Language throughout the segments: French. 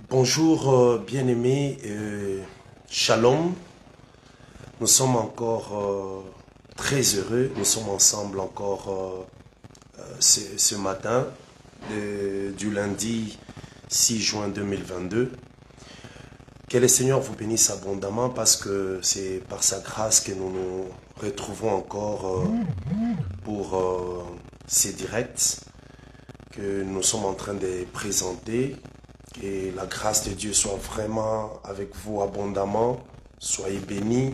Bonjour bien-aimés, shalom. Nous sommes encore très heureux, nous sommes ensemble encore ce matin du lundi 6 juin 2022. Que le Seigneur vous bénisse abondamment parce que c'est par sa grâce que nous nous retrouvons encore pour ces directs que nous sommes en train de présenter. Que la grâce de Dieu soit vraiment avec vous abondamment. Soyez bénis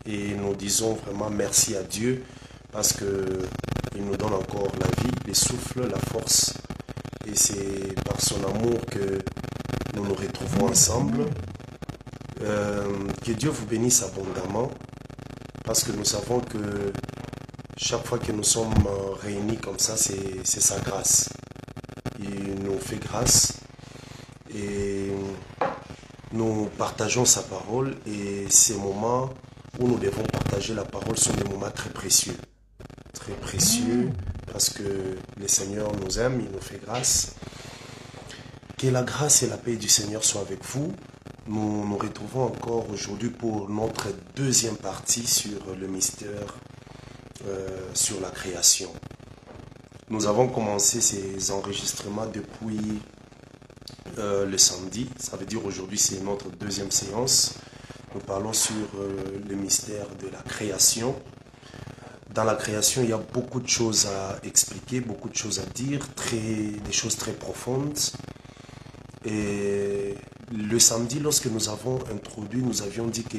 et nous disons vraiment merci à Dieu parce qu'il nous donne encore la vie, le souffle, la force. Et c'est par son amour que nous nous retrouvons ensemble. Que Dieu vous bénisse abondamment parce que nous savons que chaque fois que nous sommes réunis comme ça, c'est sa grâce. Il nous fait grâce. Et nous partageons sa parole et ces moments où nous devons partager la parole sont des moments très précieux. Très précieux parce que le Seigneur nous aime, il nous fait grâce. Que la grâce et la paix du Seigneur soient avec vous. Nous nous retrouvons encore aujourd'hui pour notre deuxième partie sur le mystère, sur la création. Nous avons commencé ces enregistrements depuis le samedi, ça veut dire aujourd'hui c'est notre deuxième séance. Nous parlons sur le mystère de la création. Dans la création, il y a beaucoup de choses à expliquer, beaucoup de choses à dire, des choses très profondes. Et le samedi, lorsque nous avons introduit, nous avions dit que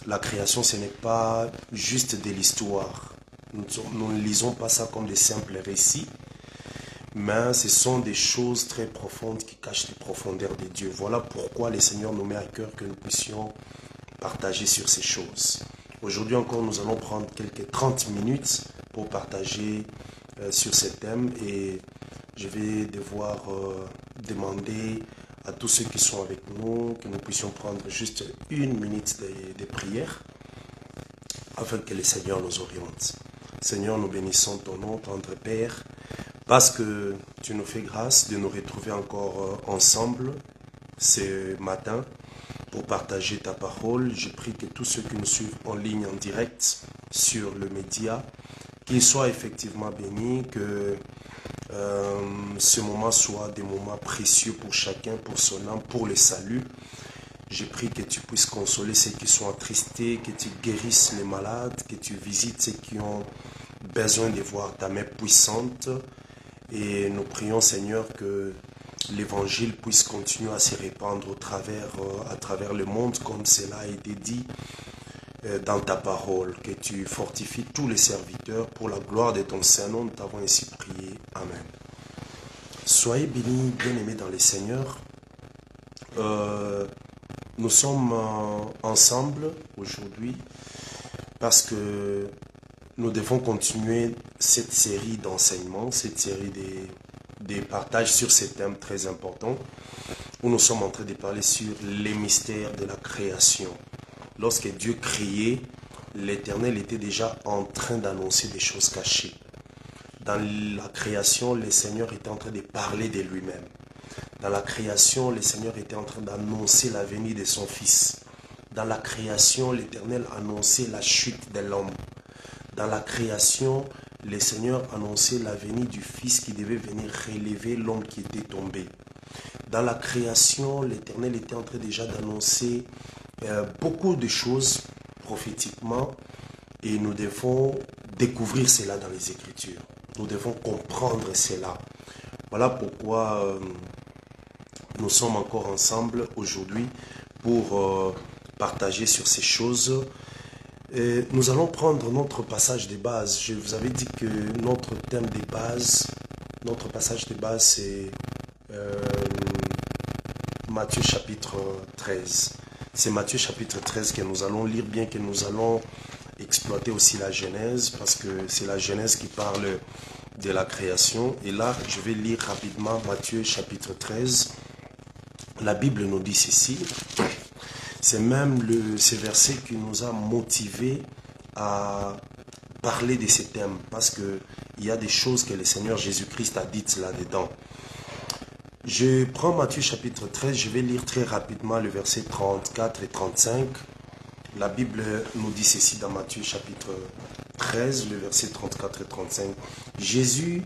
la création, ce n'est pas juste de l'histoire. Nous ne lisons pas ça comme des simples récits. Mais ce sont des choses très profondes qui cachent les profondeurs de Dieu. Voilà pourquoi le Seigneur nous met à cœur que nous puissions partager sur ces choses. Aujourd'hui encore, nous allons prendre quelques 30 minutes pour partager sur ces thèmes. Et je vais devoir demander à tous ceux qui sont avec nous que nous puissions prendre juste une minute de prière afin que le Seigneur nous oriente. Seigneur, nous bénissons ton nom, tendre Père, parce que tu nous fais grâce de nous retrouver encore ensemble ce matin pour partager ta parole. Je prie que tous ceux qui nous suivent en ligne, en direct, sur le média, qu'ils soient effectivement bénis, que ce moment soit des moments précieux pour chacun, pour son âme, pour le salut. Je prie que tu puisses consoler ceux qui sont attristés, que tu guérisses les malades, que tu visites ceux qui ont besoin de voir ta main puissante. Et nous prions, Seigneur, que l'évangile puisse continuer à se répandre à travers le monde, comme cela a été dit dans ta parole, que tu fortifies tous les serviteurs pour la gloire de ton Saint-Nom. Nous t'avons ainsi prié. Amen. Soyez bénis, bien-aimés dans le Seigneur. Nous sommes ensemble aujourd'hui parce que nous devons continuer cette série d'enseignements, cette série des partages sur ces thèmes très importants, où nous sommes en train de parler sur les mystères de la création. Lorsque Dieu créait, l'Éternel était déjà en train d'annoncer des choses cachées. Dans la création, le Seigneur était en train de parler de lui-même. Dans la création, le Seigneur était en train d'annoncer la venue de son Fils. Dans la création, l'Éternel annonçait la chute de l'homme. Dans la création, le Seigneur annonçait la venue du Fils qui devait venir relever l'homme qui était tombé. Dans la création, l'Éternel était en train déjà d'annoncer beaucoup de choses prophétiquement et nous devons découvrir cela dans les Écritures. Nous devons comprendre cela. Voilà pourquoi nous sommes encore ensemble aujourd'hui pour partager sur ces choses. Et nous allons prendre notre passage de base. Je vous avais dit que notre thème de base, notre passage de base, c'est Matthieu chapitre 13. C'est Matthieu chapitre 13 que nous allons lire, bien que nous allons exploiter aussi la Genèse, parce que c'est la Genèse qui parle de la création. Et là, je vais lire rapidement Matthieu chapitre 13. La Bible nous dit ceci. C'est même ce verset qui nous a motivés à parler de ces thèmes, parce qu'il y a des choses que le Seigneur Jésus-Christ a dites là-dedans. Je prends Matthieu chapitre 13, je vais lire très rapidement le verset 34 et 35. La Bible nous dit ceci dans Matthieu chapitre 13, le verset 34 et 35. Jésus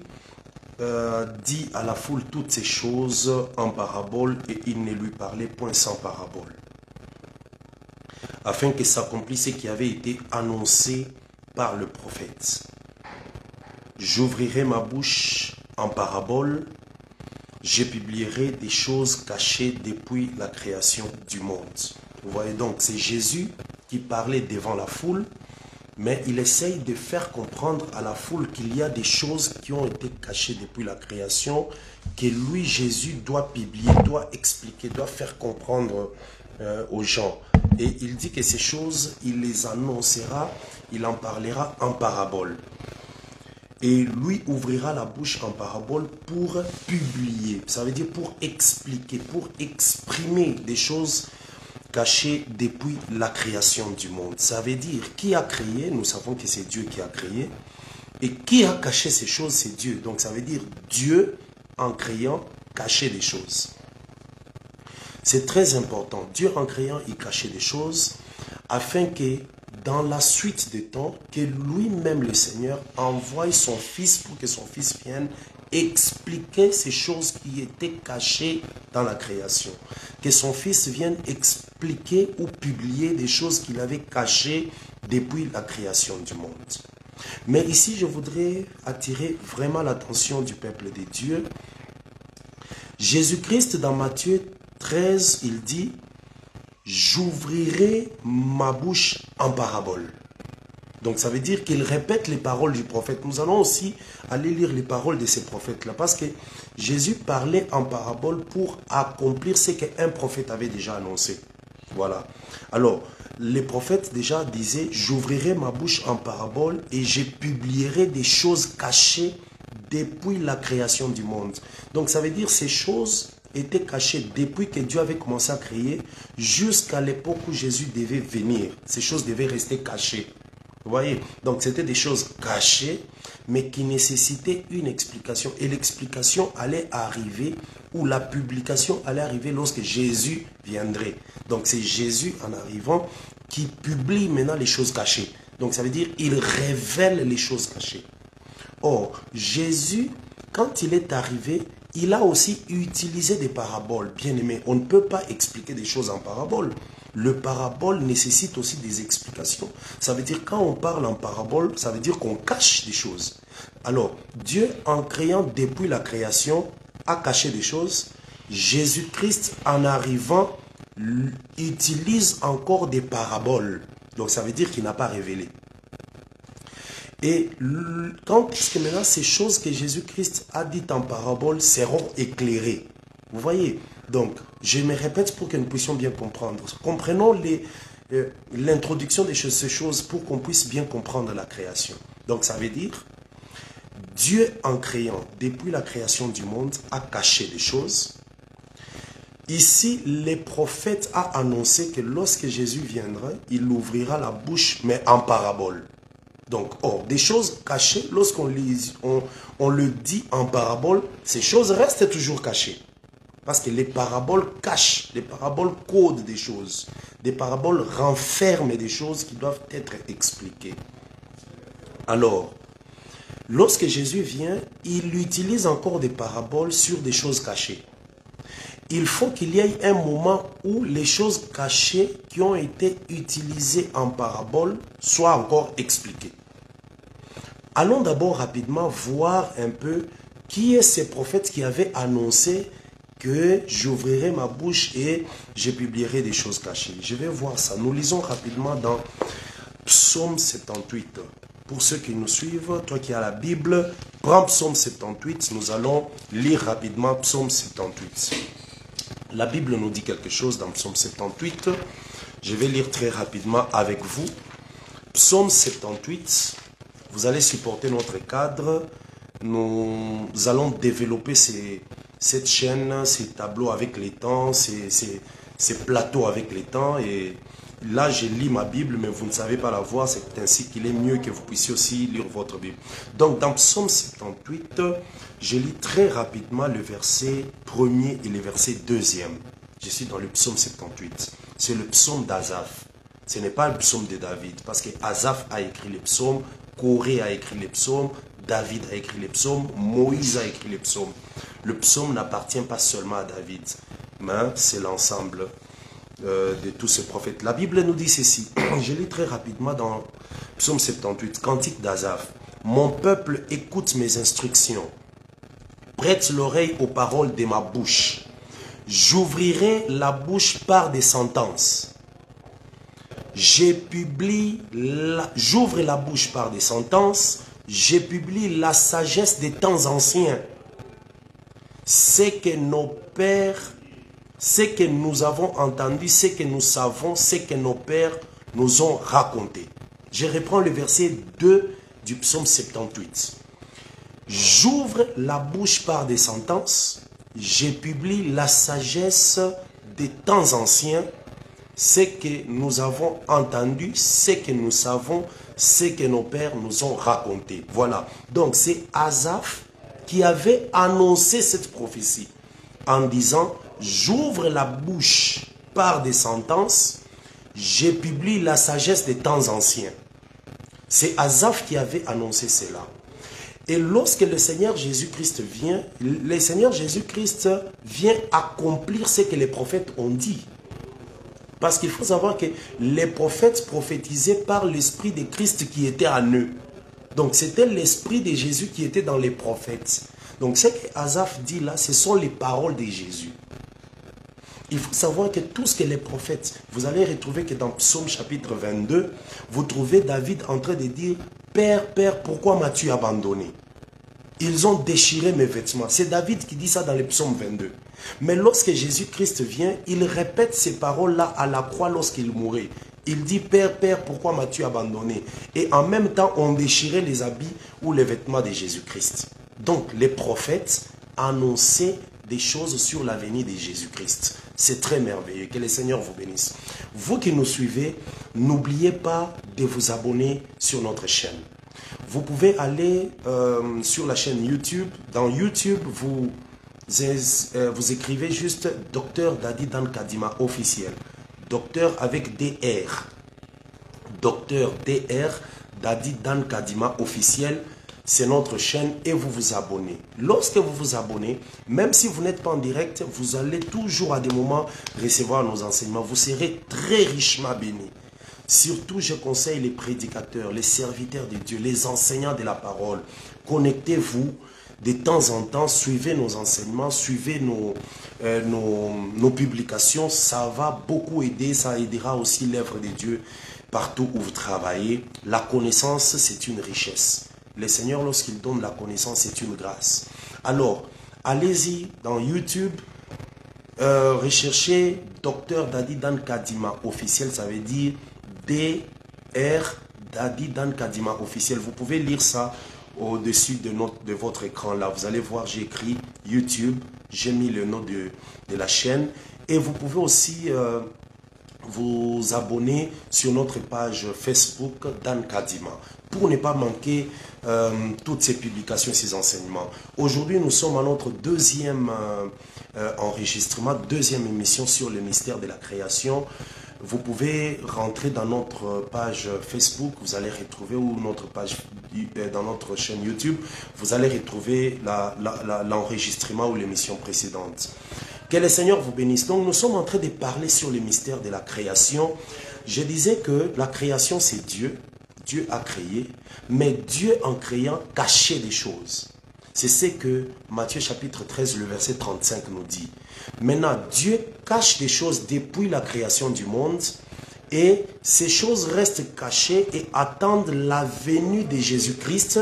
dit à la foule toutes ces choses en parabole et il ne lui parlait point sans parabole, afin que s'accomplisse ce qui avait été annoncé par le prophète. J'ouvrirai ma bouche en parabole, je publierai des choses cachées depuis la création du monde. Vous voyez donc, c'est Jésus qui parlait devant la foule, mais il essaye de faire comprendre à la foule qu'il y a des choses qui ont été cachées depuis la création, que lui, Jésus, doit publier, doit expliquer, doit faire comprendre aux gens. Et il dit que ces choses, il les annoncera, il en parlera en parabole. Et lui ouvrira la bouche en parabole pour publier. Ça veut dire pour expliquer, pour exprimer des choses cachées depuis la création du monde. Ça veut dire qui a créé, nous savons que c'est Dieu qui a créé. Et qui a caché ces choses, c'est Dieu. Donc ça veut dire Dieu, en créant, cachait des choses. C'est très important. Dieu, en créant, il cachait des choses afin que dans la suite des temps, que lui-même, le Seigneur, envoie son Fils pour que son Fils vienne expliquer ces choses qui étaient cachées dans la création. Que son Fils vienne expliquer ou publier des choses qu'il avait cachées depuis la création du monde. Mais ici, je voudrais attirer vraiment l'attention du peuple de Dieu. Jésus-Christ, dans Matthieu 13, il dit: j'ouvrirai ma bouche en parabole. Donc ça veut dire qu'il répète les paroles du prophète. Nous allons aussi aller lire les paroles de ces prophètes-là, parce que Jésus parlait en parabole pour accomplir ce qu'un prophète avait déjà annoncé. Voilà. Alors, les prophètes déjà disaient: j'ouvrirai ma bouche en parabole et je publierai des choses cachées depuis la création du monde. Donc ça veut dire ces choses étaient cachées depuis que Dieu avait commencé à créer jusqu'à l'époque où Jésus devait venir. Ces choses devaient rester cachées. Vous voyez? Donc c'était des choses cachées, mais qui nécessitaient une explication. Et l'explication allait arriver, ou la publication allait arriver lorsque Jésus viendrait. Donc c'est Jésus en arrivant qui publie maintenant les choses cachées. Donc ça veut dire il révèle les choses cachées. Or, Jésus, quand il est arrivé, il a aussi utilisé des paraboles. Bien aimé, on ne peut pas expliquer des choses en parabole. Le parabole nécessite aussi des explications. Ça veut dire quand on parle en parabole, ça veut dire qu'on cache des choses. Alors, Dieu, en créant depuis la création, a caché des choses. Jésus-Christ, en arrivant, utilise encore des paraboles. Donc, ça veut dire qu'il n'a pas révélé. Et quand est-ce que maintenant ces choses que Jésus-Christ a dites en parabole seront éclairées? Vous voyez? Donc, je me répète pour que nous puissions bien comprendre. Comprenons l'introduction de ces choses pour qu'on puisse bien comprendre la création. Donc, ça veut dire, Dieu en créant, depuis la création du monde, a caché des choses. Ici, les prophètes ont annoncé que lorsque Jésus viendra, il ouvrira la bouche, mais en parabole. Donc, des choses cachées, lorsqu'on le dit en parabole, ces choses restent toujours cachées. Parce que les paraboles cachent, les paraboles codent des choses. Des paraboles renferment des choses qui doivent être expliquées. Alors, lorsque Jésus vient, il utilise encore des paraboles sur des choses cachées. Il faut qu'il y ait un moment où les choses cachées qui ont été utilisées en parabole soient encore expliquées. Allons d'abord rapidement voir un peu qui est ces prophètes qui avaient annoncé que j'ouvrirai ma bouche et je publierai des choses cachées. Je vais voir ça. Nous lisons rapidement dans Psaume 78. Pour ceux qui nous suivent, toi qui as la Bible, prends Psaume 78. Nous allons lire rapidement Psaume 78. La Bible nous dit quelque chose dans Psaume 78. Je vais lire très rapidement avec vous. Psaume 78. Vous allez supporter notre cadre. Nous allons développer cette chaîne, ces tableaux avec les temps, ces plateaux avec les temps. Et Là, je lis ma Bible, mais vous ne savez pas la voir. C'est ainsi qu'il est mieux que vous puissiez aussi lire votre Bible. Donc, dans Psaume 78, je lis très rapidement le verset 1er et le verset 2e. Je suis dans le Psaume 78. C'est le psaume d'Asaph. Ce n'est pas le psaume de David, parce que Asaph a écrit les psaumes, Corée a écrit les psaumes, David a écrit les psaumes, Moïse a écrit les psaumes. Le psaume n'appartient pas seulement à David, mais c'est l'ensemble de tous ces prophètes. La Bible nous dit ceci. Je lis très rapidement dans Psaume 78, Cantique d'Asaph. Mon peuple écoute mes instructions. Prête l'oreille aux paroles de ma bouche. J'ouvrirai la bouche par des sentences. J'ouvre la bouche par des sentences. Je publie la sagesse des temps anciens. C'est que nos pères, ce que nous avons entendu, ce que nous savons, ce que nos pères nous ont raconté. Je reprends le verset 2 du psaume 78. J'ouvre la bouche par des sentences, je publie la sagesse des temps anciens, ce que nous avons entendu, ce que nous savons, ce que nos pères nous ont raconté. Voilà. Donc c'est Asaph qui avait annoncé cette prophétie en disant: j'ouvre la bouche par des sentences, je publie la sagesse des temps anciens. C'est Asaph qui avait annoncé cela. Et lorsque le Seigneur Jésus-Christ vient, le Seigneur Jésus-Christ vient accomplir ce que les prophètes ont dit. Parce qu'il faut savoir que les prophètes prophétisaient par l'esprit de Christ qui était en eux. Donc c'était l'esprit de Jésus qui était dans les prophètes. Donc ce que Asaph dit là, ce sont les paroles de Jésus. Il faut savoir que tout ce que les prophètes, vous allez retrouver que dans Psaume chapitre 22, vous trouvez David en train de dire: Père, Père, pourquoi m'as-tu abandonné? Ils ont déchiré mes vêtements. C'est David qui dit ça dans le Psaume 22. Mais lorsque Jésus-Christ vient, il répète ces paroles-là à la croix lorsqu'il mourait. Il dit: Père, Père, pourquoi m'as-tu abandonné? Et en même temps, on déchirait les habits ou les vêtements de Jésus-Christ. Donc, les prophètes annonçaient des choses sur l'avenir de Jésus-Christ. C'est très merveilleux. Que le Seigneur vous bénisse. Vous qui nous suivez, n'oubliez pas de vous abonner sur notre chaîne. Vous pouvez aller sur la chaîne YouTube. Dans YouTube, vous écrivez juste Dr Dadi Dan Kadima officiel. Docteur avec DR. Docteur DR Dadi Dan Kadima officiel. C'est notre chaîne et vous vous abonnez. Lorsque vous vous abonnez, même si vous n'êtes pas en direct, vous allez toujours à des moments recevoir nos enseignements. Vous serez très richement bénis. Surtout, je conseille les prédicateurs, les serviteurs de Dieu, les enseignants de la parole. Connectez-vous de temps en temps, suivez nos enseignements, suivez nos publications. Ça va beaucoup aider, ça aidera aussi l'œuvre de Dieu partout où vous travaillez. La connaissance, c'est une richesse. Le Seigneur, lorsqu'il donne la connaissance, c'est une grâce. Alors, allez-y dans YouTube, recherchez Dr Dadi Dan Kadima officiel, ça veut dire DR Dadi Dan Kadima officiel. Vous pouvez lire ça au-dessus de votre écran là. Vous allez voir, j'ai écrit YouTube, j'ai mis le nom de la chaîne. Et vous pouvez aussi vous abonner sur notre page Facebook Dan Kadima pour ne pas manquer toutes ces publications et ces enseignements. Aujourd'hui, nous sommes à notre deuxième enregistrement, deuxième émission sur le mystère de la création. Vous pouvez rentrer dans notre page Facebook, vous allez retrouver, ou notre page dans notre chaîne YouTube, vous allez retrouver l'enregistrement ou l'émission précédente. Que le Seigneur vous bénisse. Donc nous sommes en train de parler sur le mystère de la création. Je disais que la création c'est Dieu. Dieu a créé, mais Dieu en créant cachait des choses. C'est ce que Matthieu chapitre 13, le verset 35 nous dit. Maintenant, Dieu cache des choses depuis la création du monde et ces choses restent cachées et attendent la venue de Jésus-Christ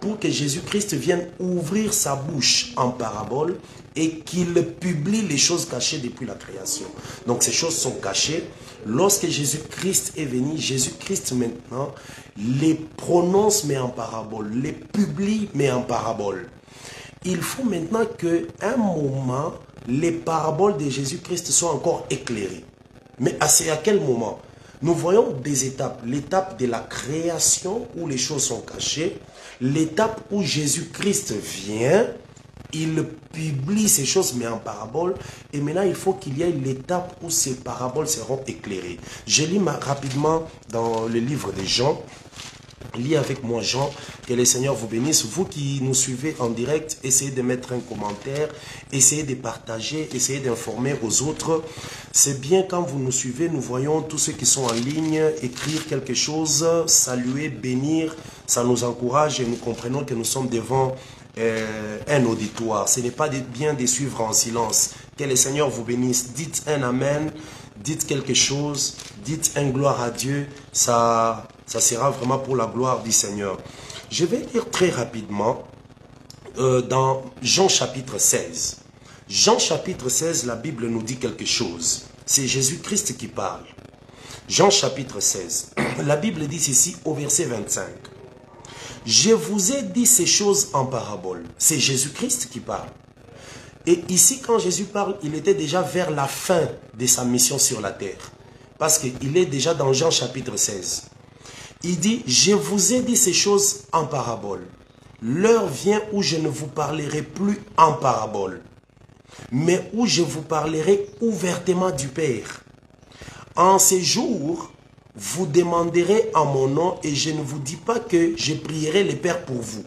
pour que Jésus-Christ vienne ouvrir sa bouche en parabole et qu'il publie les choses cachées depuis la création. Donc ces choses sont cachées. Lorsque Jésus-Christ est venu, Jésus-Christ maintenant les prononce mais en parabole, les publie mais en parabole. Il faut maintenant qu'à un moment, les paraboles de Jésus-Christ soient encore éclairées. Mais c'est à quel moment? Nous voyons des étapes. L'étape de la création où les choses sont cachées. L'étape où Jésus-Christ vient. Il publie ces choses mais en parabole. Et maintenant il faut qu'il y ait l'étape où ces paraboles seront éclairées. Je lis rapidement dans le livre de Jean. Lis avec moi Jean, que le Seigneur vous bénisse. Vous qui nous suivez en direct, essayez de mettre un commentaire, essayez de partager, essayez d'informer aux autres. C'est bien quand vous nous suivez, nous voyons tous ceux qui sont en ligne écrire quelque chose, saluer, bénir. Ça nous encourage et nous comprenons que nous sommes devant un auditoire. Ce n'est pas bien de suivre en silence. Que le Seigneur vous bénisse. Dites un amen, dites quelque chose, dites un gloire à Dieu. Ça sera vraiment pour la gloire du Seigneur. Je vais lire très rapidement dans Jean chapitre 16. Jean chapitre 16, la Bible nous dit quelque chose. C'est Jésus-Christ qui parle. Jean chapitre 16. La Bible dit ceci au verset 25. Je vous ai dit ces choses en parabole. C'est Jésus-Christ qui parle. Et ici, quand Jésus parle, il était déjà vers la fin de sa mission sur la terre. Parce qu'il est déjà dans Jean chapitre 16. Il dit, je vous ai dit ces choses en parabole. L'heure vient où je ne vous parlerai plus en parabole, mais où je vous parlerai ouvertement du Père. En ces jours, vous demanderez en mon nom et je ne vous dis pas que je prierai le Père pour vous.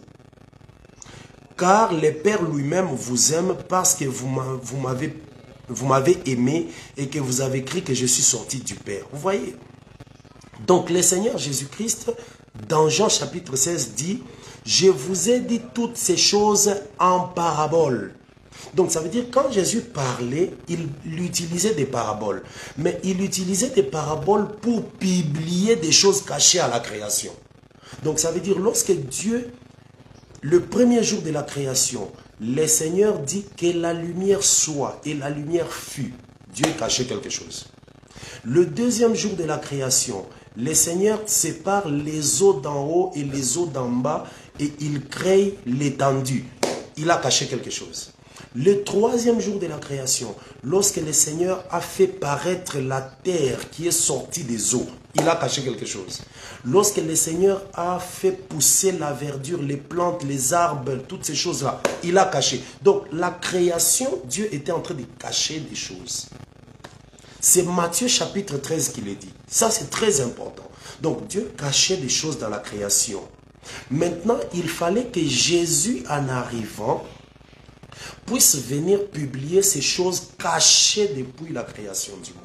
Car le Père lui-même vous aime parce que vous m'avez aimé et que vous avez cru que je suis sorti du Père. Vous voyez? Donc le Seigneur Jésus-Christ, dans Jean chapitre 16, dit, je vous ai dit toutes ces choses en parabole. Donc ça veut dire quand Jésus parlait, il utilisait des paraboles. Mais il utilisait des paraboles pour publier des choses cachées à la création. Donc ça veut dire lorsque Dieu, le premier jour de la création, le Seigneur dit que la lumière soit et la lumière fut. Dieu cachait quelque chose. Le deuxième jour de la création, le Seigneur sépare les eaux d'en haut et les eaux d'en bas et il crée l'étendue. Il a caché quelque chose. Le troisième jour de la création, lorsque le Seigneur a fait paraître la terre qui est sortie des eaux, il a caché quelque chose. Lorsque le Seigneur a fait pousser la verdure, les plantes, les arbres, toutes ces choses-là, il a caché. Donc la création, Dieu était en train de cacher des choses. C'est Matthieu chapitre 13 qui le dit. Ça, c'est très important. Donc, Dieu cachait des choses dans la création. Maintenant, il fallait que Jésus, en arrivant, puisse venir publier ces choses cachées depuis la création du monde.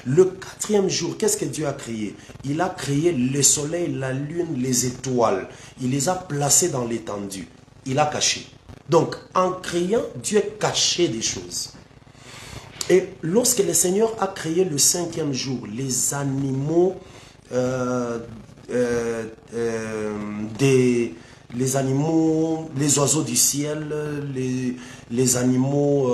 Le quatrième jour, qu'est-ce que Dieu a créé? Il a créé le soleil, la lune, les étoiles. Il les a placées dans l'étendue. Il a caché. Donc, en créant, Dieu cachait des choses. Et lorsque le Seigneur a créé le cinquième jour, les animaux, les oiseaux du ciel, les animaux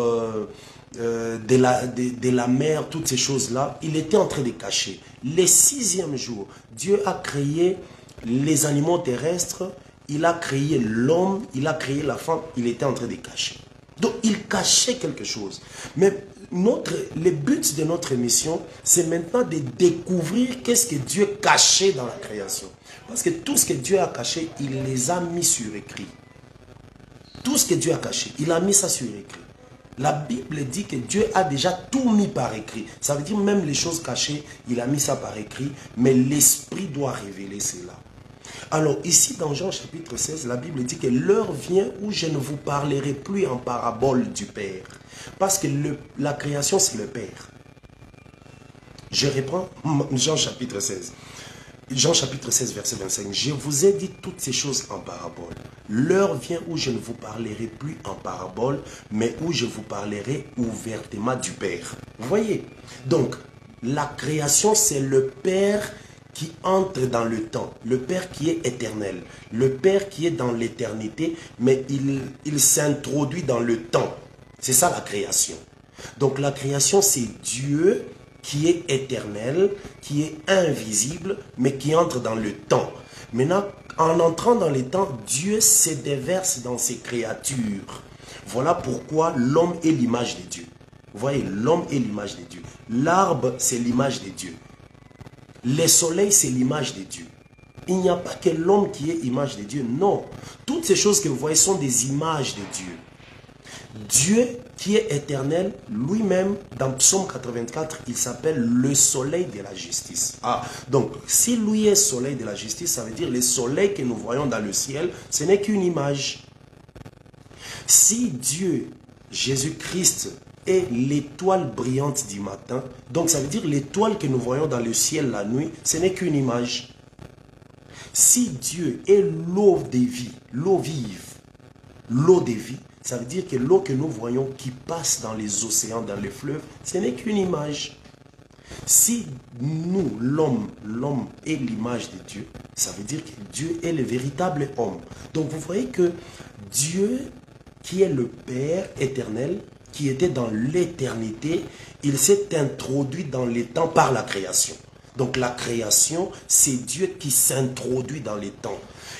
de la mer, toutes ces choses-là, il était en train de cacher. Le sixième jour, Dieu a créé les animaux terrestres, il a créé l'homme, il a créé la femme, il était en train de cacher. Donc, il cachait quelque chose. Mais le but de notre émission, c'est maintenant de découvrir qu'est-ce que Dieu cachait dans la création. Parce que tout ce que Dieu a caché, il les a mis sur écrit. Tout ce que Dieu a caché, il a mis ça sur écrit. La Bible dit que Dieu a déjà tout mis par écrit. Ça veut dire même les choses cachées, il a mis ça par écrit, mais l'Esprit doit révéler cela. Alors ici dans Jean chapitre 16, la Bible dit que l'heure vient où je ne vous parlerai plus en parabole du Père. Parce que la création c'est le Père. Je reprends Jean chapitre 16. Jean chapitre 16 verset 25. Je vous ai dit toutes ces choses en parabole. L'heure vient où je ne vous parlerai plus en parabole, mais où je vous parlerai ouvertement du Père. Vous voyez? Donc la création c'est le Père qui entre dans le temps, le Père qui est éternel, le Père qui est dans l'éternité, mais il s'introduit dans le temps. C'est ça la création. Donc la création, c'est Dieu qui est éternel, qui est invisible, mais qui entre dans le temps. Maintenant, en entrant dans le temps, Dieu se déverse dans ses créatures. Voilà pourquoi l'homme est l'image de Dieu. Vous voyez, l'homme est l'image de Dieu. L'arbre, c'est l'image de Dieu. Le soleil, c'est l'image de Dieu. Il n'y a pas que l'homme qui est image de Dieu. Non. Toutes ces choses que vous voyez sont des images de Dieu. Dieu qui est éternel, lui-même, dans Psaume 84, il s'appelle le soleil de la justice. Ah, donc, si lui est soleil de la justice, ça veut dire le soleil que nous voyons dans le ciel, ce n'est qu'une image. Si Dieu, Jésus-Christ, est l'étoile brillante du matin, donc ça veut dire l'étoile que nous voyons dans le ciel la nuit, ce n'est qu'une image. Si Dieu est l'eau de vie, l'eau vive, l'eau de vie, ça veut dire que l'eau que nous voyons qui passe dans les océans, dans les fleuves, ce n'est qu'une image. Si nous, l'homme est l'image de Dieu, ça veut dire que Dieu est le véritable homme. Donc vous voyez que Dieu, qui est le Père éternel, qui était dans l'éternité, il s'est introduit dans les temps par la création. Donc la création, c'est Dieu qui s'introduit dans les temps.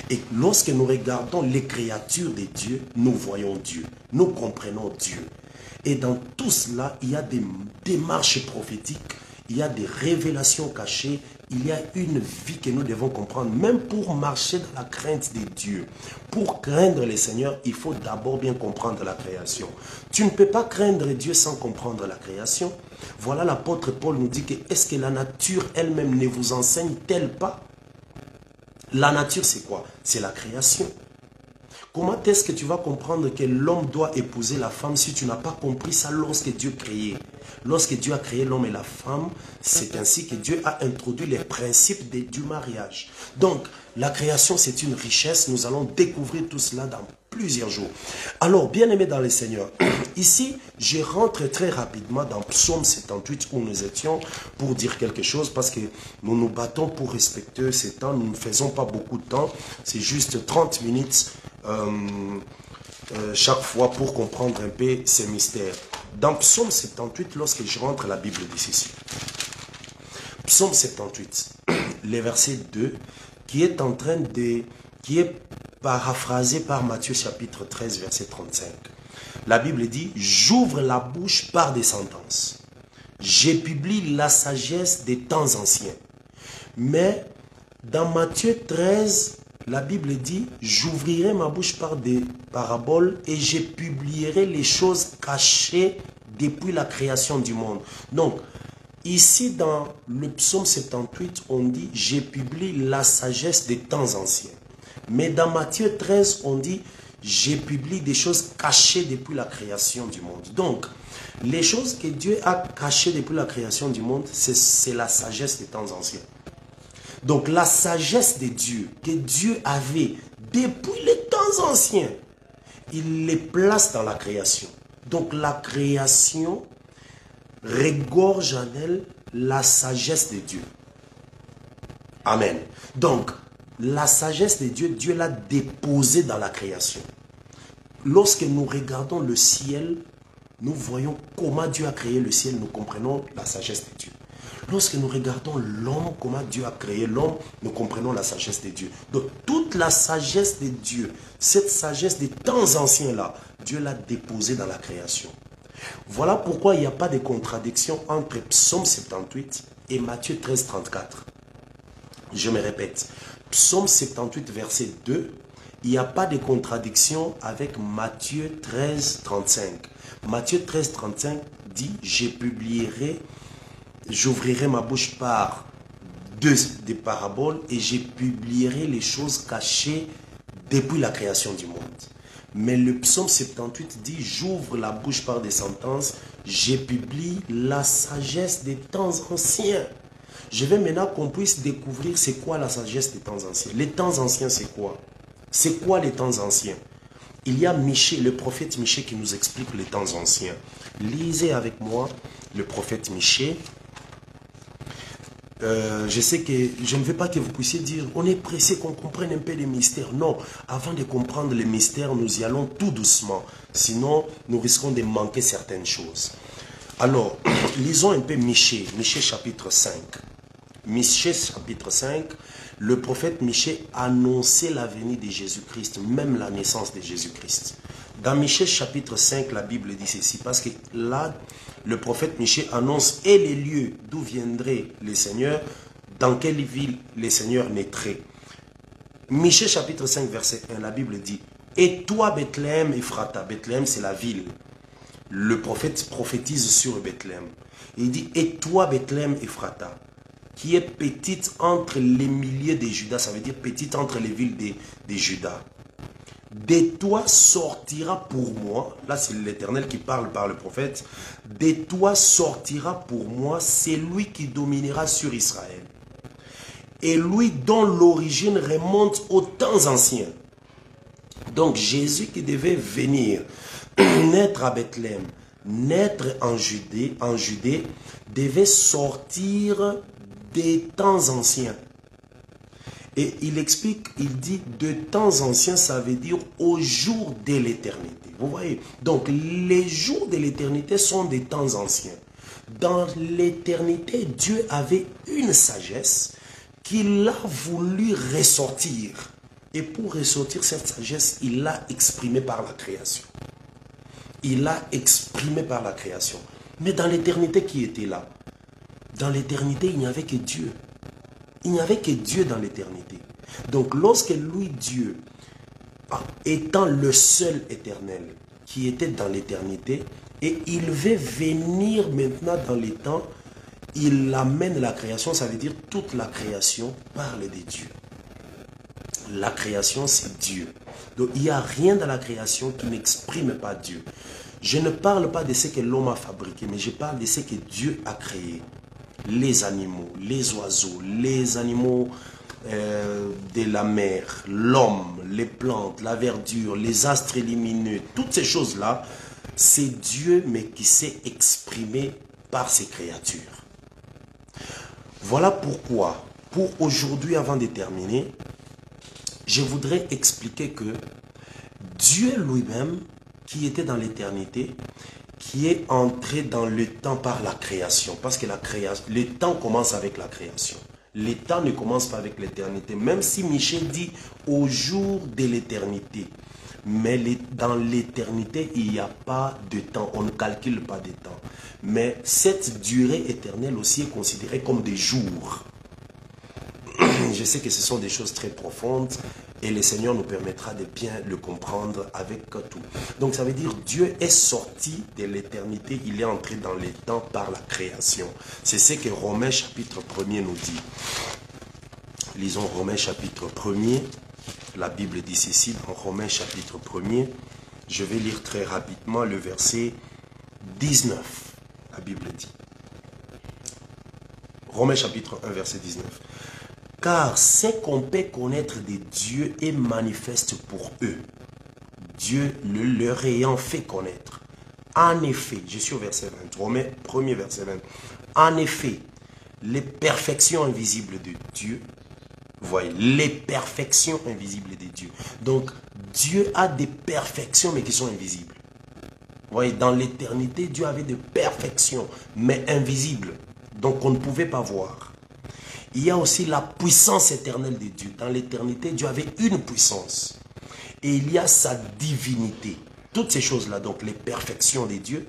Et lorsque nous regardons les créatures de Dieu, nous voyons Dieu, nous comprenons Dieu. Et dans tout cela, il y a des démarches prophétiques, il y a des révélations cachées, il y a une vie que nous devons comprendre. Même pour marcher dans la crainte de Dieu, pour craindre le Seigneur, il faut d'abord bien comprendre la création. Tu ne peux pas craindre Dieu sans comprendre la création. Voilà, l'apôtre Paul nous dit que est-ce que la nature elle-même ne vous enseigne-t-elle pas? La nature, c'est quoi? C'est la création. Comment est-ce que tu vas comprendre que l'homme doit épouser la femme si tu n'as pas compris ça lorsque Dieu créait? Lorsque Dieu a créé l'homme et la femme, c'est ainsi que Dieu a introduit les principes du mariage. Donc, la création, c'est une richesse. Nous allons découvrir tout cela dans plusieurs jours. Alors, bien-aimés dans le Seigneur, ici, je rentre très rapidement dans Psaume 78 où nous étions pour dire quelque chose parce que nous nous battons pour respecter ces temps. Nous ne faisons pas beaucoup de temps. C'est juste 30 minutes chaque fois pour comprendre un peu ces mystères. Dans Psaume 78, lorsque je rentre, la Bible dit ceci. Psaume 78, le verset 2, qui est paraphrasé par Matthieu chapitre 13, verset 35. La Bible dit, j'ouvre la bouche par des sentences. Je publie la sagesse des temps anciens. Mais dans Matthieu 13, la Bible dit, j'ouvrirai ma bouche par des paraboles et je publierai les choses cachées depuis la création du monde. Donc, ici dans le psaume 78, on dit, je publie la sagesse des temps anciens. Mais dans Matthieu 13, on dit, je publie des choses cachées depuis la création du monde. Donc, les choses que Dieu a cachées depuis la création du monde, c'est la sagesse des temps anciens. Donc la sagesse de Dieu, que Dieu avait depuis les temps anciens, il les place dans la création. Donc la création regorge en elle la sagesse de Dieu. Amen. Donc la sagesse de Dieu, Dieu l'a déposée dans la création. Lorsque nous regardons le ciel, nous voyons comment Dieu a créé le ciel, nous comprenons la sagesse de Dieu. Lorsque nous regardons l'homme, comment Dieu a créé l'homme, nous comprenons la sagesse de Dieu. Donc, toute la sagesse de Dieu, cette sagesse des temps anciens-là, Dieu l'a déposée dans la création. Voilà pourquoi il n'y a pas de contradiction entre Psaume 78 et Matthieu 13, 34. Je me répète, Psaume 78, verset 2, il n'y a pas de contradiction avec Matthieu 13, 35. Matthieu 13, 35 dit, j'ouvrirai ma bouche par des paraboles et je publierai les choses cachées depuis la création du monde. Mais le psaume 78 dit, j'ouvre la bouche par des sentences, je publie la sagesse des temps anciens. Je veux maintenant qu'on puisse découvrir c'est quoi la sagesse des temps anciens. Les temps anciens, c'est quoi? C'est quoi les temps anciens? Il y a Michée, le prophète Michée qui nous explique les temps anciens. Lisez avec moi le prophète Michée. Je sais que je ne veux pas que vous puissiez dire on est pressé qu'on comprenne un peu les mystères. Non, avant de comprendre les mystères, nous y allons tout doucement. Sinon, nous risquons de manquer certaines choses. Alors, lisons un peu Michée, Michée chapitre 5. Michée chapitre 5, le prophète Michée annonçait la venue de Jésus-Christ, même la naissance de Jésus-Christ. Dans Michée chapitre 5, la Bible dit ceci, parce que là, le prophète Michée annonce et les lieux d'où viendrait le Seigneur, dans quelle ville le Seigneur naîtrait. Michée chapitre 5 verset 1, la Bible dit, et toi Bethléem Ephrata, Bethléem c'est la ville. Le prophète prophétise sur Bethléem. Il dit, et toi Bethléem Ephrata, qui est petite entre les milliers de Judas, ça veut dire petite entre les villes de Judas. De toi sortira pour moi, là c'est l'Éternel qui parle par le prophète, de toi sortira pour moi celui qui dominera sur Israël. Et lui dont l'origine remonte aux temps anciens. Donc Jésus qui devait venir naître à Bethléem, naître en Judée, devait sortir des temps anciens. Et il explique, il dit de temps anciens, ça veut dire au jour de l'éternité. Vous voyez? Donc les jours de l'éternité sont des temps anciens. Dans l'éternité, Dieu avait une sagesse qu'il a voulu ressortir. Et pour ressortir cette sagesse, il l'a exprimée par la création. Il l'a exprimée par la création. Mais dans l'éternité, qui était là? Dans l'éternité, il n'y avait que Dieu. Il n'y avait que Dieu dans l'éternité. Donc lorsque lui, Dieu, étant le seul éternel qui était dans l'éternité, et il veut venir maintenant dans les temps, il amène la création, ça veut dire toute la création parle de Dieu. La création, c'est Dieu. Donc il n'y a rien dans la création qui n'exprime pas Dieu. Je ne parle pas de ce que l'homme a fabriqué, mais je parle de ce que Dieu a créé. Les animaux, les oiseaux, les animaux de la mer, l'homme, les plantes, la verdure, les astres lumineux, toutes ces choses-là, c'est Dieu, mais qui s'est exprimé par ses créatures. Voilà pourquoi, pour aujourd'hui, avant de terminer, je voudrais expliquer que Dieu lui-même, qui était dans l'éternité, qui est entré dans le temps par la création. Parce que le temps commence avec la création. Le temps ne commence pas avec l'éternité. Même si Michée dit au jour de l'éternité. Mais dans l'éternité, il n'y a pas de temps. On ne calcule pas de temps. Mais cette durée éternelle aussi est considérée comme des jours. Je sais que ce sont des choses très profondes et le Seigneur nous permettra de bien le comprendre avec tout. Donc ça veut dire Dieu est sorti de l'éternité, il est entré dans les temps par la création. C'est ce que Romains chapitre 1er nous dit. Lisons Romains chapitre 1er. La Bible dit ceci dans Romains chapitre 1er. Je vais lire très rapidement le verset 19. La Bible dit. Romains chapitre 1 verset 19. Car ce qu'on peut connaître de Dieu est manifeste pour eux, Dieu le leur ayant fait connaître. En effet, je suis au verset 20, Romains 1er verset 20. En effet, les perfections invisibles de Dieu, vous voyez, les perfections invisibles de Dieu. Donc, Dieu a des perfections mais qui sont invisibles. Vous voyez, dans l'éternité, Dieu avait des perfections mais invisibles, donc on ne pouvait pas voir. Il y a aussi la puissance éternelle de Dieu. Dans l'éternité, Dieu avait une puissance. Et il y a sa divinité. Toutes ces choses-là, donc les perfections de Dieu,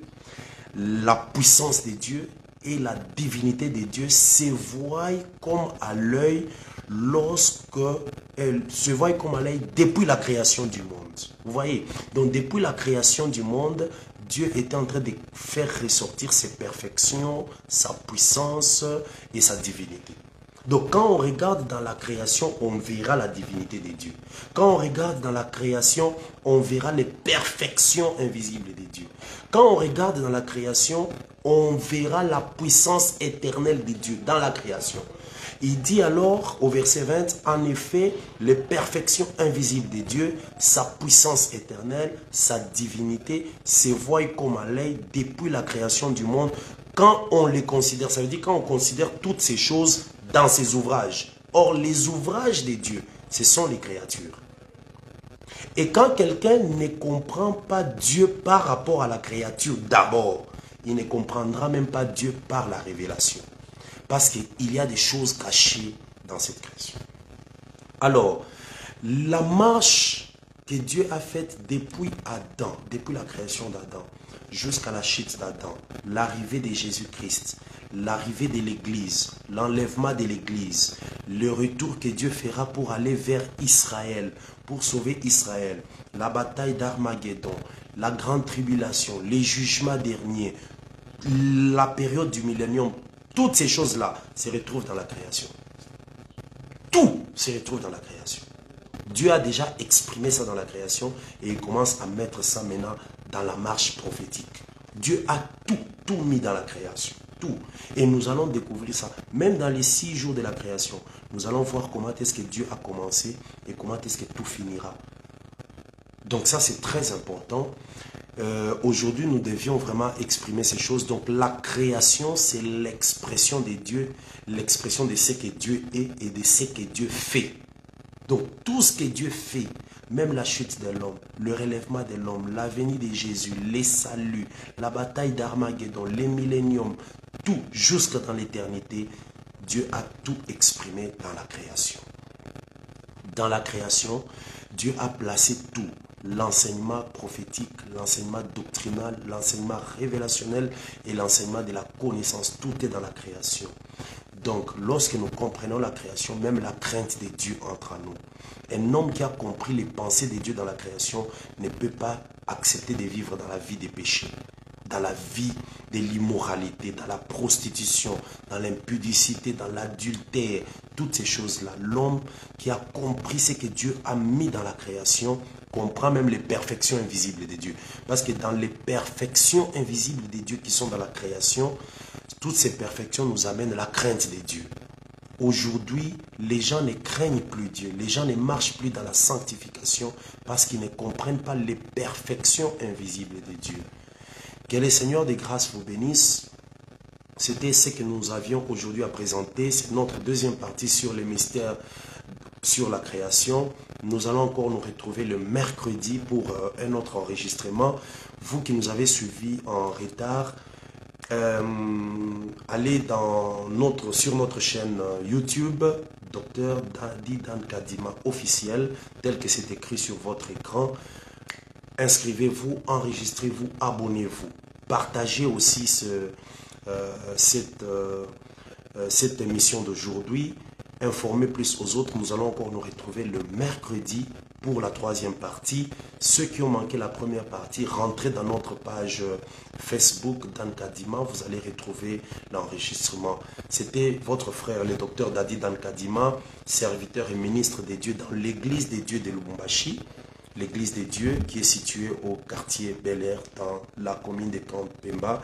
la puissance de Dieu et la divinité de Dieu se voient comme à l'œil depuis la création du monde. Vous voyez, donc depuis la création du monde, Dieu est en train de faire ressortir ses perfections, sa puissance et sa divinité. Donc quand on regarde dans la création, on verra la divinité de Dieu. Quand on regarde dans la création, on verra les perfections invisibles de Dieu. Quand on regarde dans la création, on verra la puissance éternelle de Dieu dans la création. Il dit alors au verset 20, en effet, les perfections invisibles de Dieu, sa puissance éternelle, sa divinité, se voient comme à l'œil depuis la création du monde. Quand on les considère, ça veut dire quand on considère toutes ces choses dans ses ouvrages. Or, les ouvrages de Dieu, ce sont les créatures. Et quand quelqu'un ne comprend pas Dieu par rapport à la créature d'abord, il ne comprendra même pas Dieu par la révélation. Parce qu'il y a des choses cachées dans cette création. Alors, la marche que Dieu a faite depuis Adam, depuis la création d'Adam, jusqu'à la chute d'Adam, l'arrivée de Jésus-Christ, l'arrivée de l'Église, l'enlèvement de l'Église, le retour que Dieu fera pour aller vers Israël, pour sauver Israël, la bataille d'Armageddon, la grande tribulation, les jugements derniers, la période du millénium, toutes ces choses-là se retrouvent dans la création. Tout se retrouve dans la création. Dieu a déjà exprimé ça dans la création et il commence à mettre ça maintenant dans la marche prophétique. Dieu a tout mis dans la création. Tout. Et nous allons découvrir ça. Même dans les 6 jours de la création, nous allons voir comment est-ce que Dieu a commencé et comment est-ce que tout finira. Donc ça, c'est très important. Aujourd'hui, nous devions vraiment exprimer ces choses. Donc la création, c'est l'expression de Dieu, l'expression de ce que Dieu est et de ce que Dieu fait. Donc tout ce que Dieu fait, même la chute de l'homme, le relèvement de l'homme, la venue de Jésus, les saluts, la bataille d'Armageddon, les milléniums, tout jusque dans l'éternité, Dieu a tout exprimé dans la création. Dans la création, Dieu a placé tout. L'enseignement prophétique, l'enseignement doctrinal, l'enseignement révélationnel et l'enseignement de la connaissance. Tout est dans la création. Donc, lorsque nous comprenons la création, même la crainte de Dieu entre en nous. Un homme qui a compris les pensées de Dieu dans la création ne peut pas accepter de vivre dans la vie des péchés, dans la vie de l'immoralité, dans la prostitution, dans l'impudicité, dans l'adultère, toutes ces choses-là. L'homme qui a compris ce que Dieu a mis dans la création comprend même les perfections invisibles de Dieu. Parce que dans les perfections invisibles de Dieu qui sont dans la création, toutes ces perfections nous amènent la crainte de Dieu. Aujourd'hui, les gens ne craignent plus Dieu. Les gens ne marchent plus dans la sanctification parce qu'ils ne comprennent pas les perfections invisibles de Dieu. Que le Seigneur des grâces vous bénisse. C'était ce que nous avions aujourd'hui à présenter. C'est notre deuxième partie sur les mystères, sur la création. Nous allons encore nous retrouver le mercredi pour un autre enregistrement. Vous qui nous avez suivis en retard, allez sur notre chaîne YouTube, Dr Dadi Dan Kadima officiel, tel que c'est écrit sur votre écran. Inscrivez-vous, enregistrez-vous, abonnez-vous. Partagez aussi cette émission d'aujourd'hui. Informez plus aux autres. Nous allons encore nous retrouver le mercredi pour la troisième partie. Ceux qui ont manqué la première partie, rentrez dans notre page Facebook Dan Kadima. Vous allez retrouver l'enregistrement. C'était votre frère, le docteur Dadi Dan Kadima, serviteur et ministre des dieux dans l'église des dieux de Lubumbashi. L'église des dieux qui est située au quartier Bel Air dans la commune de Kampemba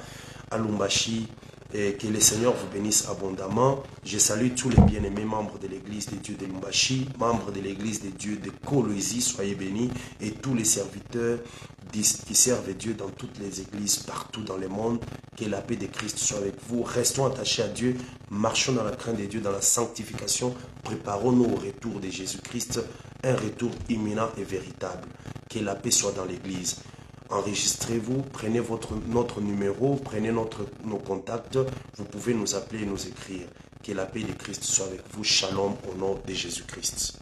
à Lubumbashi. Et que le Seigneur vous bénisse abondamment. Je salue tous les bien-aimés membres de l'église des dieux de Lubumbashi, membres de l'église des dieux de Kolwezi, soyez bénis, et tous les serviteurs qui servent Dieu dans toutes les églises partout dans le monde. Que la paix de Christ soit avec vous. Restons attachés à Dieu, marchons dans la crainte de Dieu, dans la sanctification. Préparons-nous au retour de Jésus-Christ, un retour imminent et véritable. Que la paix soit dans l'église. Enregistrez-vous, prenez notre numéro, prenez nos contacts. Vous pouvez nous appeler et nous écrire. Que la paix de Christ soit avec vous. Shalom au nom de Jésus-Christ.